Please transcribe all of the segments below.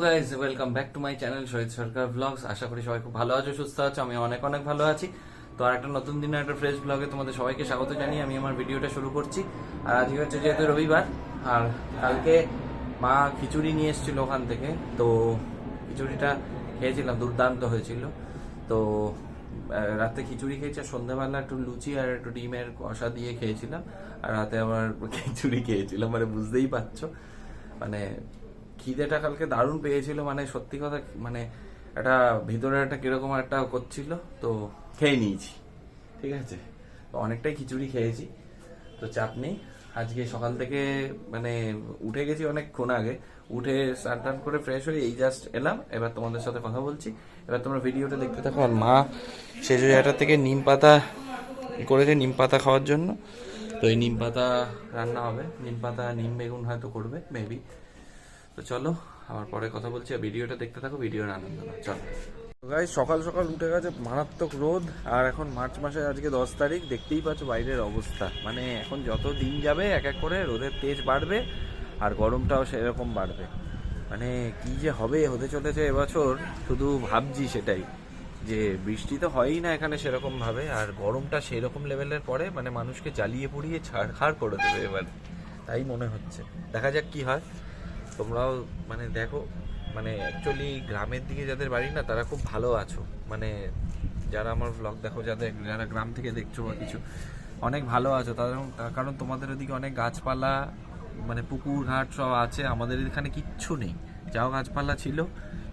Guys, welcome back to my channel Shahid Sarkar blogs. আশা করি সবাই খুব ভালো আছো, সুস্থ আছো। আমি অনেক অনেক ভালো আছি। তো আর একটা নতুন দিনে একটা ফ্রেশ ব্লগে তোমাদের সবাইকে স্বাগত জানিয়ে আমি আমার ভিডিওটা শুরু করছি। আর আজকে হচ্ছে যেহেতু রবিবার, আর কালকে মা খিচুড়ি নিয়ে এসেছিল ওখান থেকে। তো খিচুড়িটা খেয়েছিলাম, দুর্দান্ত হয়েছিল। তো রাতে খিচুড়ি খেয়েছি, আর সন্ধ্যাবেলা একটু লুচি আর একটু ডিমের কষা দিয়ে খেয়েছিলাম। আর রাতে আবার খিচুড়ি খেয়েছিলাম, মানে বুঝতেই পারছো, মানে খিদেটা কালকে দারুণ পেয়েছিল। মানে সত্যি কথা, মানে একটা ভিতরে একটা কিরকম একটা করছিল, তো খেয়ে নিয়েছি। ঠিক আছে, তো অনেকটাই খিচুড়ি খেয়েছি, তো চাপ নেই। আজকে সকাল থেকে মানে উঠে গেছি অনেকক্ষণ আগে, উঠে স্নান টান করে ফ্রেশ হয়ে এই জাস্ট এলাম। এবার তোমাদের সাথে কথা বলছি, এবার তোমরা ভিডিওটা দেখতে থাকো। আর মা সেজো জায়গাটা থেকে নিম পাতা করেছে, নিম পাতা খাওয়ার জন্য। তো এই নিম পাতা রান্না হবে, নিম পাতা নিম বেগুন হয়তো করবে মেবি। তো চলো, আবার পরে কথা বলছি, আর ভিডিওটা দেখতে থাকো, ভিডিওর আনন্দ নাও। চলো গাইস, সকাল সকাল উঠে গেছে, মারাত্মক রোদ। আর এখন মার্চ মাসের আজকে 10 তারিখ, দেখতেই পাচ্ছ বাইরের অবস্থা। মানে এখন যত দিন যাবে এক এক করে রোদের তেজ বাড়বে, আর গরমটাও সেরকম বাড়বে। মানে কি যে হবে হতে চলেছে এবছর, শুধু ভাবছি সেটাই, যে বৃষ্টি তো হয়ই না এখানে সেরকম ভাবে, আর গরমটা সেরকম লেভেলের পরে, মানে মানুষকে জ্বালিয়ে পুড়িয়ে ছাড়খাড় করে দেবে এবার, তাই মনে হচ্ছে। দেখা যাক কি হয়। তোমরাও মানে দেখো, মানে অ্যাকচুয়ালি গ্রামের দিকে যাদের বাড়ি না, তারা খুব ভালো আছো। মানে যারা আমার ব্লগ দেখো, যারা গ্রাম থেকে দেখছো বা কিছু, অনেক ভালো আছো তার কারণ তোমাদের ওদিকে অনেক গাছপালা, মানে পুকুর ঘাট সব আছে। আমাদের এখানে কিচ্ছু নেই, যাও গাছপালা ছিল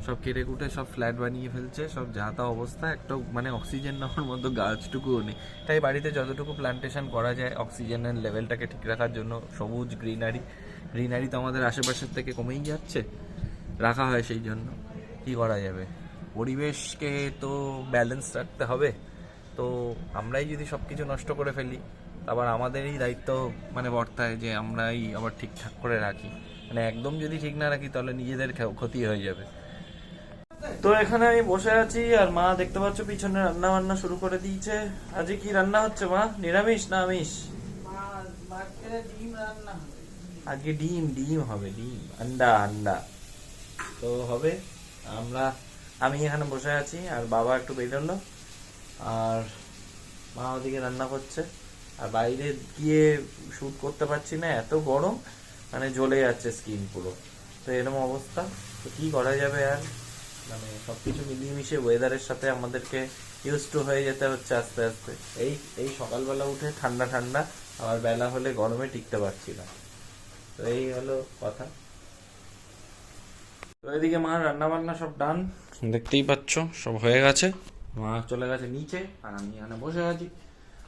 সব কেটে কুটে সব ফ্ল্যাট বানিয়ে ফেলছে, সব যা তা অবস্থা। একটা মানে অক্সিজেন নেওয়ার মতো গাছটুকুও নেই। তাই বাড়িতে যতটুকু প্ল্যান্টেশন করা যায় অক্সিজেনের লেভেলটাকে ঠিক রাখার জন্য, সবুজ গ্রিনারি তো আমাদের আশেপাশের থেকে কমেই যাচ্ছে, রাখা হয় সেই জন্য। কি করা যাবে, পরিবেশকে তো ব্যালেন্স রাখতে হবে। তো আমরাই যদি সব কিছু নষ্ট করে ফেলি, আবার আমাদেরই দায়িত্ব মানে বর্তায় যে আমরাই আবার ঠিকঠাক করে রাখি। মানে একদম যদি ঠিক না রাখি, তাহলে নিজেদের ক্ষতি হয়ে যাবে। তো এখানে আমি বসে আছি, আর মা দেখতে পাচ্ছ পিছনে রান্না বান্না শুরু করে দিয়েছে। আজকে কি রান্না হচ্ছে মা, নিরামিষ না আমিষ? আজকে ডিম ডিম হবে, ডিম আন্ডা তো হবে। আমরা আমি এখানে বসে আছি, আর বাবা একটু বেরোলো, আর মা ওদিকে রান্না করছে। আর বাইরে গিয়ে শুট করতে পারছি না, এত গরম, মানে জ্বলে যাচ্ছে স্কিন পুরো। তো এরকম অবস্থা, তো কি করা যাবে আর, মানে সবকিছু মিলিয়ে মিশিয়ে ওয়েদারের সাথে আমাদেরকে ইউজ টু হয়ে যেতে হচ্ছে আস্তে আস্তে। এই সকালবেলা উঠে ঠান্ডা ঠান্ডা, আবার বেলা হলে গরমে টিকতে পারছি না। তো এই হলো কথা। তো এদিকে মা রান্না বান্না সব ডান, দেখতেই পাচ্ছ সব হয়ে গেছে। মা চলে গেছে নিচে, আর আমি এখানে বসে আছি।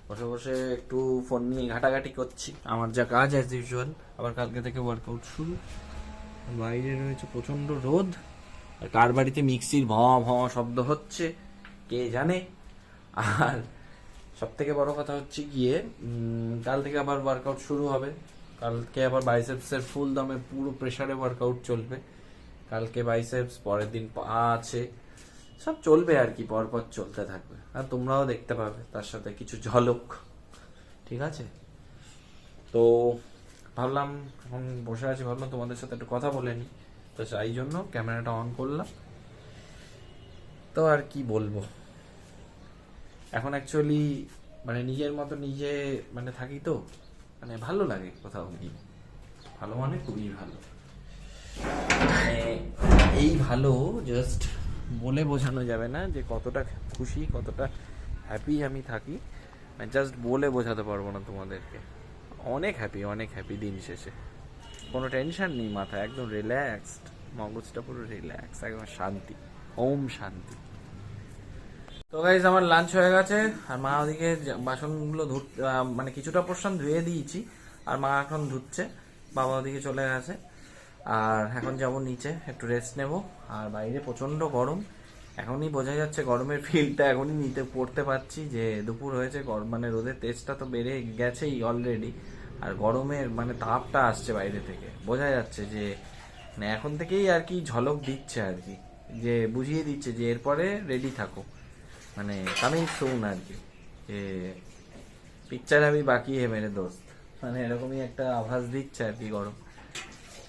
বসে বসে একটু ফোন নিয়ে ঘাটাঘাটি করছি, আমার যা কাজ অ্যাজ ইউজুয়াল। আবার কালকে থেকে ওয়ার্কআউট শুরু। বাইরে রয়েছে প্রচন্ড রোদ, আর কার বাড়িতে মিক্সির ভ ভ শব্দ হচ্ছে কে জানে। আর সব থেকে বড় কথা হচ্ছে গিয়ে, কাল থেকে আবার ওয়ার্কআউট শুরু হবে। কালকে আবার বাইসেপসের ফুল দমে পুরো প্রেসারে ওয়ার্কআউট চলবে। কালকে বাইসেপস, পরের দিন পা আছে, সব চলবে আর কি, পরপর চলতে থাকবে। আর তোমরাও দেখতে পাবে তার সাথে কিছু ঝলক। ঠিক আছে, তো ভাবলাম এখন বসে আছি, ভাবলাম তোমাদের সাথে একটু কথা বলে নি। তো সেই জন্য ক্যামেরাটা অন করলাম। তো আর কি বলবো, এখন অ্যাকচুয়ালি মানে নিজের মতো নিজে মানে থাকি, তো মানে ভালো লাগে কোথাও গিয়ে। ভালো মানে খুবই ভালো, মানে এই ভালো জাস্ট বলে বোঝানো যাবে না যে কতটা খুশি, কতটা হ্যাপি আমি থাকি। মানে জাস্ট বলে বোঝাতে পারবো না তোমাদেরকে। অনেক হ্যাপি দিন শেষে। কোনো টেনশন নেই মাথায়, একদম রিল্যাক্সড, মগজটা পুরো রিল্যাক্স, একদম শান্তি, ওম শান্তি। তো গাইজ, আমার লাঞ্চ হয়ে গেছে, আর মা ওদিকে বাসনগুলো মানে কিছুটা পোর্শন ধুয়ে দিয়েছি, আর মা এখন ধুচ্ছে। বাবা ওদিকে চলে গেছে, আর এখন যাব নিচে একটু রেস্ট নেব। আর বাইরে প্রচন্ড গরম, এখনই বোঝা যাচ্ছে গরমের ফিলটা, এখনই পড়তে পারছি যে দুপুর হয়েছে। মানে রোদের তেজটা তো বেড়ে গেছেই অলরেডি, আর গরমের মানে তাপটা আসছে বাইরে থেকে, বোঝা যাচ্ছে যে মানে এখন থেকেই আর কি ঝলক দিচ্ছে আর কি, যে বুঝিয়ে দিচ্ছে যে এরপরে রেডি থাকো, মানে কামিং সুন আর কি, যে পিকচার আমি বাকি হে মেরে দোস্ত, মানে এরকমই একটা আভাস দিচ্ছে আর কি গরম।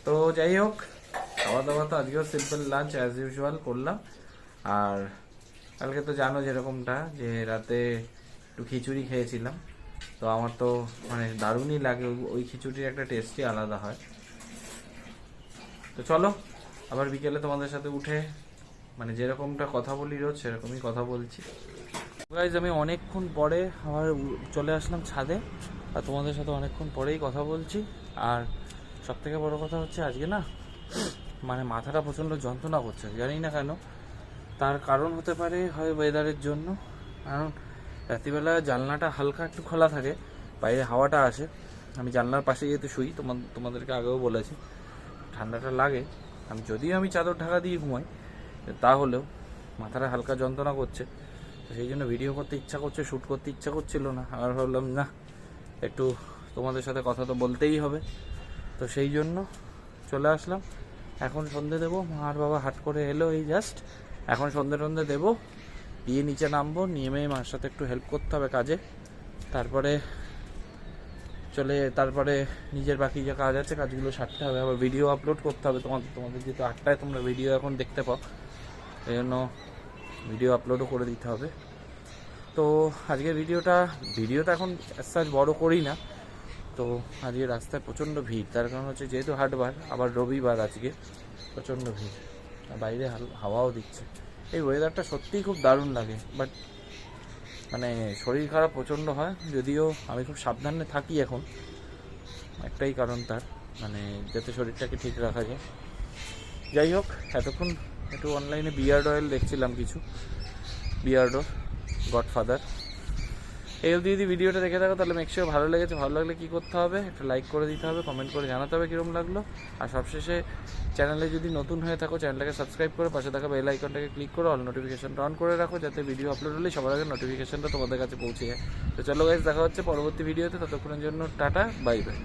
তো যাই হোক, খাওয়া দাওয়া তো আজকেও সিম্পল লাঞ্চ অ্যাজ ইউজুয়াল করলাম। আর কালকে তো জানো যেরকমটা, যে রাতে একটু খিচুড়ি খেয়েছিলাম, তো আমার তো মানে দারুণই লাগে, ওই খিচুড়ির একটা টেস্টই আলাদা হয়। তো চলো আবার বিকেলে তোমাদের সাথে উঠে মানে যেরকমটা কথা বলি রোজ সেরকমই কথা বলছি। গাইজ আমি অনেকক্ষণ পরে আবার চলে আসলাম ছাদে, আর তোমাদের সাথে অনেকক্ষণ পরেই কথা বলছি। আর সব থেকে বড় কথা হচ্ছে আজকে না মানে মাথাটা প্রচণ্ড যন্ত্রণা করছে, জানি না কেন। তার কারণ হতে পারে হয় ওয়েদারের জন্য, কারণ রাত্রিবেলা জানলাটা হালকা একটু খোলা থাকে, বাইরে হাওয়াটা আসে, আমি জানলার পাশে যেহেতু শুই, তোমাদেরকে আগেও বলেছি ঠান্ডাটা লাগে। আমি চাদর ঢাকা দিয়ে ঘুমাই, তাহলেও মাথাটা হালকা যন্ত্রণা করছে, তো সেই জন্য ভিডিও করতে ইচ্ছা করছে, শ্যুট করতে ইচ্ছা করছিল না। আর ভাবলাম না, একটু তোমাদের সাথে কথা তো বলতেই হবে, তো সেই জন্য চলে আসলাম। এখন সন্ধে দেবো, মা আর বাবা হাট করে এলো এই জাস্ট, এখন সন্ধে দেবো, দিয়ে নিচে নামবো, নেমে মার সাথে একটু হেল্প করতে হবে কাজে, তারপরে নিজের বাকি যে কাজ আছে কাজগুলো সারতে হবে, আবার ভিডিও আপলোড করতে হবে। তোমাদের যেহেতু 8টায় তোমরা ভিডিও এখন দেখতে পাও, এই জন্য ভিডিও আপলোডও করে দিতে হবে। তো আজকের ভিডিওটা এখন সাজ বড় করি না। তো আজকে রাস্তায় প্রচণ্ড ভিড়, তার কারণ হচ্ছে যেহেতু হাটবার, আবার রবিবার আজকে প্রচণ্ড ভিড়, আর বাইরে হাওয়াও দিচ্ছে। এই ওয়েদারটা সত্যিই খুব দারুণ লাগে, বাট মানে শরীর খারাপ প্রচণ্ড হয়, যদিও আমি খুব সাবধানে থাকি এখন, একটাই কারণ তার, মানে যাতে শরীরটাকে ঠিক রাখা যায়। যাই হোক, এতক্ষণ একটু অনলাইনে বিয়ার্ড অয়েল দেখছিলাম, কিছু বিয়ার্ডো গডফাদার। এই অবধি যদি ভিডিওটা দেখে থাকো তাহলে মেক শিওর ভালো লেগেছে। ভালো লাগলে কী করতে হবে, একটা লাইক করে দিতে হবে, কমেন্ট করে জানাতে হবে কীরকম লাগলো। আর সবশেষে চ্যানেলে যদি নতুন হয়ে থাকো চ্যানেলটাকে সাবস্ক্রাইব করে পাশে থাকা বেল আইকনটাকে ক্লিক করে অল নোটিফিকেশনটা অন করে রাখো, যাতে ভিডিও আপলোড হলে সবার আগে নোটিফিকেশনটা তোমাদের কাছে পৌঁছে যায়। তো চলো গাইস, দেখা হচ্ছে পরবর্তী ভিডিওতে, ততক্ষণের জন্য টাটা, বাই বাই।